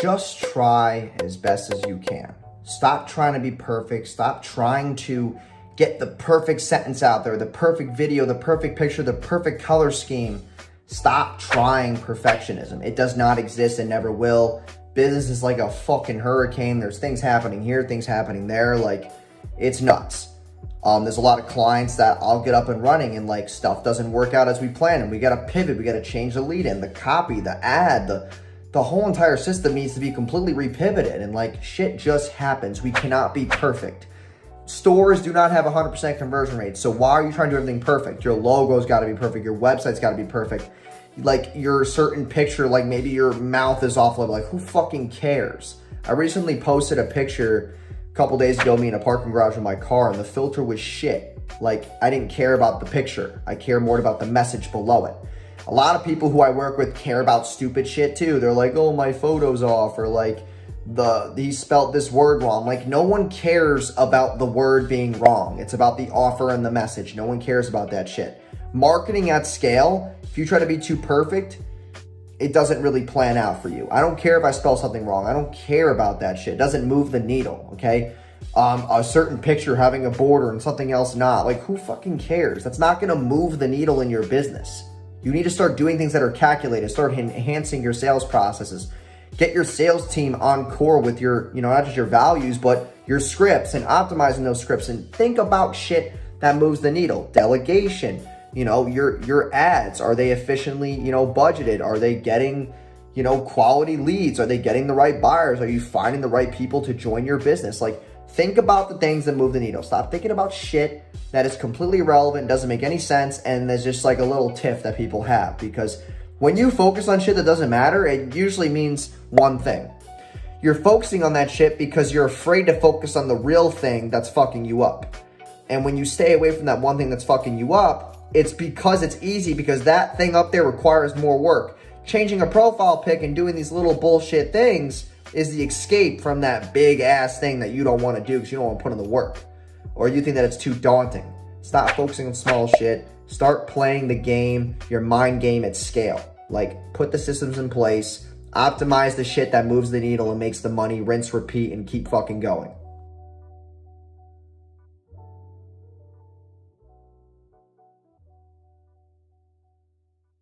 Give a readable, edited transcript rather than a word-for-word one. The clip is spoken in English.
Just try as best as you can. Stop trying to be perfect. Stop trying to get the perfect sentence out there, the perfect video, the perfect picture, the perfect color scheme. Stop trying perfectionism. It does not exist and never will. Business is like a fucking hurricane. There's things happening here, things happening there. Like, it's nuts. There's a lot of clients that I'll get up and running and like stuff doesn't work out as we planned, and we got to pivot. We got to change the lead in, the copy, the ad, the whole entire system needs to be completely repivoted, and like shit just happens. We cannot be perfect. Stores do not have 100% conversion rate. So why are you trying to do everything perfect? Your logo's got to be perfect. Your website's got to be perfect. Like your certain picture, like maybe your mouth is off level. Like who fucking cares? I recently posted a picture a couple days ago, me in a parking garage with my car, and the filter was shit. Like I didn't care about the picture. I care more about the message below it. A lot of people who I work with care about stupid shit too. They're like, oh, my photo's off, or like he spelt this word wrong. Like no one cares about the word being wrong. It's about the offer and the message. No one cares about that shit. Marketing at scale, if you try to be too perfect, it doesn't really plan out for you. I don't care if I spell something wrong. I don't care about that shit. It doesn't move the needle, okay? A certain picture having a border and something else not. Like who fucking cares? That's not gonna move the needle in your business. You need to start doing things that are calculated, start enhancing your sales processes. Get your sales team on core with your, not just your values, but your scripts and optimizing those scripts, and think about shit that moves the needle. Delegation, your ads, are they efficiently, budgeted? Are they getting, quality leads? Are they getting the right buyers? Are you finding the right people to join your business? Like, think about the things that move the needle. Stop thinking about shit that is completely irrelevant, doesn't make any sense, and there's just like a little tiff that people have. Because when you focus on shit that doesn't matter, it usually means one thing. You're focusing on that shit because you're afraid to focus on the real thing that's fucking you up. And when you stay away from that one thing that's fucking you up, it's because it's easy, because that thing up there requires more work. Changing a profile pic and doing these little bullshit things is the escape from that big ass thing that you don't want to do because you don't want to put in the work, or you think that it's too daunting. Stop focusing on small shit. Start playing the game, your mind game at scale. Like, put the systems in place, optimize the shit that moves the needle and makes the money, rinse, repeat, and keep fucking going.